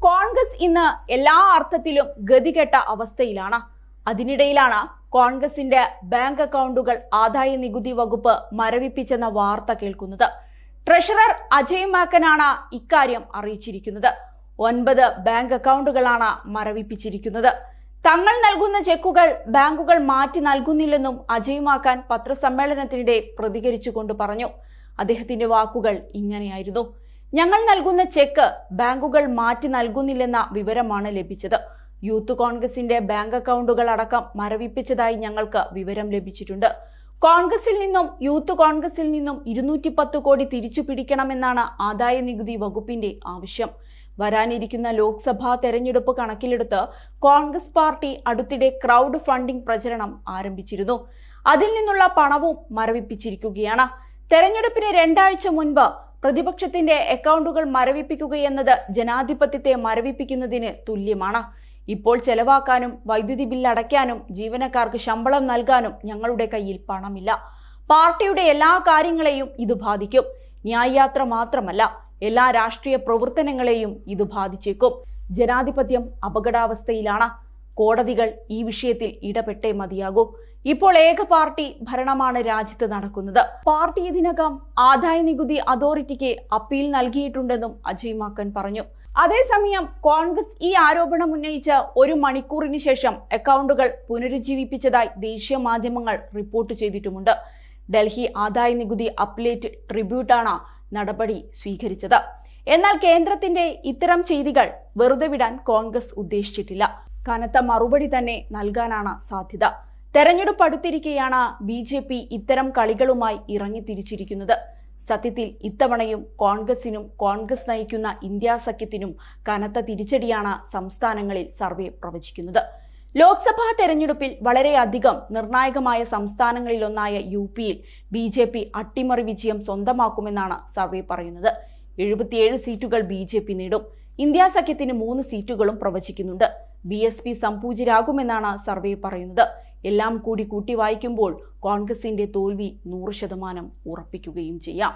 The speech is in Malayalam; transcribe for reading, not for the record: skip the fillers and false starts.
കോൺഗ്രസ് ഇന്ന് എല്ലാ അർത്ഥത്തിലും ഗതികെട്ട അവസ്ഥയിലാണ്. അതിനിടയിലാണ് കോൺഗ്രസിന്റെ ബാങ്ക് അക്കൗണ്ടുകൾ ആദായ നികുതി വകുപ്പ് മരവിപ്പിച്ചെന്ന വാർത്ത കേൾക്കുന്നത്. ട്രഷറർ അജയ് മാക്കനാണ് ഇക്കാര്യം അറിയിച്ചിരിക്കുന്നത്. 9 ബാങ്ക് അക്കൗണ്ടുകളാണ് മരവിപ്പിച്ചിരിക്കുന്നത്. തങ്ങൾ നൽകുന്ന ചെക്കുകൾ ബാങ്കുകൾ മാറ്റി നൽകുന്നില്ലെന്നും അജയ് മാക്കൻ പത്രസമ്മേളനത്തിനിടെ പ്രതികരിച്ചുകൊണ്ട് പറഞ്ഞു. അദ്ദേഹത്തിന്റെ വാക്കുകൾ ഇങ്ങനെയായിരുന്നു: ഞങ്ങൾ നൽകുന്ന ചെക്ക് ബാങ്കുകൾ മാറ്റി നൽകുന്നില്ലെന്ന വിവരമാണ് ലഭിച്ചത്. യൂത്ത് കോൺഗ്രസിന്റെ ബാങ്ക് അക്കൗണ്ടുകൾ അടക്കം മരവിപ്പിച്ചതായി ഞങ്ങൾക്ക് വിവരം ലഭിച്ചിട്ടുണ്ട്. കോൺഗ്രസിൽ നിന്നും യൂത്ത് കോൺഗ്രസിൽ നിന്നും 210 കോടി തിരിച്ചു പിടിക്കണമെന്നാണ് ആദായ നികുതി വകുപ്പിന്റെ ആവശ്യം. വരാനിരിക്കുന്ന ലോക്സഭാ തെരഞ്ഞെടുപ്പ് കണക്കിലെടുത്ത് കോൺഗ്രസ് പാർട്ടി അടുത്തിടെ ക്രൗഡ് ഫണ്ടിംഗ് പ്രചരണം ആരംഭിച്ചിരുന്നു. അതിൽ നിന്നുള്ള പണവും മരവിപ്പിച്ചിരിക്കുകയാണ്. തെരഞ്ഞെടുപ്പിന് 2 ആഴ്ച മുൻപ് പ്രതിപക്ഷത്തിന്റെ അക്കൗണ്ടുകൾ മരവിപ്പിക്കുകയെന്നത് ജനാധിപത്യത്തെ മരവിപ്പിക്കുന്നതിന് തുല്യമാണ്. ഇപ്പോൾ ചെലവാക്കാനും വൈദ്യുതി ബില്ല് അടയ്ക്കാനും ജീവനക്കാർക്ക് ശമ്പളം നൽകാനും ഞങ്ങളുടെ കയ്യിൽ പണമില്ല. പാർട്ടിയുടെ എല്ലാ കാര്യങ്ങളെയും ഇത് ബാധിക്കും. ന്യായയാത്ര മാത്രമല്ല, എല്ലാ രാഷ്ട്രീയ പ്രവർത്തനങ്ങളെയും ഇത് ബാധിച്ചേക്കും. ജനാധിപത്യം അപകടാവസ്ഥയിലാണ്. കോടതികൾ ഈ വിഷയത്തിൽ ഇടപെട്ടേ മതിയാകൂ. ഇപ്പോൾ ഏക പാർട്ടി ഭരണമാണ് രാജ്യത്ത് നടക്കുന്നത്. പാർട്ടി ഇതിനകം ആദായ നികുതി അതോറിറ്റിക്ക് അപ്പീൽ നൽകിയിട്ടുണ്ടെന്നും അജയ് മാക്കൻ പറഞ്ഞു. അതേസമയം കോൺഗ്രസ് ഈ ആരോപണം ഉന്നയിച്ച് 1 മണിക്കൂറിന് ശേഷം അക്കൗണ്ടുകൾ പുനരുജ്ജീവിപ്പിച്ചതായി ദേശീയ മാധ്യമങ്ങൾ റിപ്പോർട്ട് ചെയ്തിട്ടുമുണ്ട്. ഡൽഹി ആദായ നികുതി അപ്പലേറ്റ് ട്രിബ്യൂട്ടാണ് നടപടി സ്വീകരിച്ചത്. എന്നാൽ കേന്ദ്രത്തിന്റെ ഇത്തരം ചെയ്തികൾ വെറുതെ വിടാൻ കോൺഗ്രസ് ഉദ്ദേശിച്ചിട്ടില്ല. കനത്ത മറുപടി തന്നെ നൽകാനാണ് സാധ്യത. തെരഞ്ഞെടുപ്പ് അടുത്തിരിക്കെയാണ് BJP ഇത്തരം കളികളുമായി ഇറങ്ങിത്തിരിച്ചിരിക്കുന്നത്. സത്യത്തിൽ ഇത്തവണയും കോൺഗ്രസിനും കോൺഗ്രസ് നയിക്കുന്ന ഇന്ത്യ സഖ്യത്തിനും കനത്ത തിരിച്ചടിയാണ് സംസ്ഥാനങ്ങളിൽ സർവേ പ്രവചിക്കുന്നത്. ലോക്സഭാ തെരഞ്ഞെടുപ്പിൽ വളരെയധികം നിർണായകമായ സംസ്ഥാനങ്ങളിലൊന്നായ UP-യിൽ BJP അട്ടിമറി വിജയം സ്വന്തമാക്കുമെന്നാണ് സർവേ പറയുന്നത്. 77 സീറ്റുകൾ BJP നേടും. ഇന്ത്യ സഖ്യത്തിന് 3 സീറ്റുകളും പ്രവചിക്കുന്നുണ്ട്. BSP സംപൂജ്യരാകുമെന്നാണ് സർവേ പറയുന്നത്. എല്ലാം കൂടി കൂട്ടി വായിക്കുമ്പോൾ കോൺഗ്രസിന്റെ തോൽവി 100% ഉറപ്പിക്കുകയും ചെയ്യാം.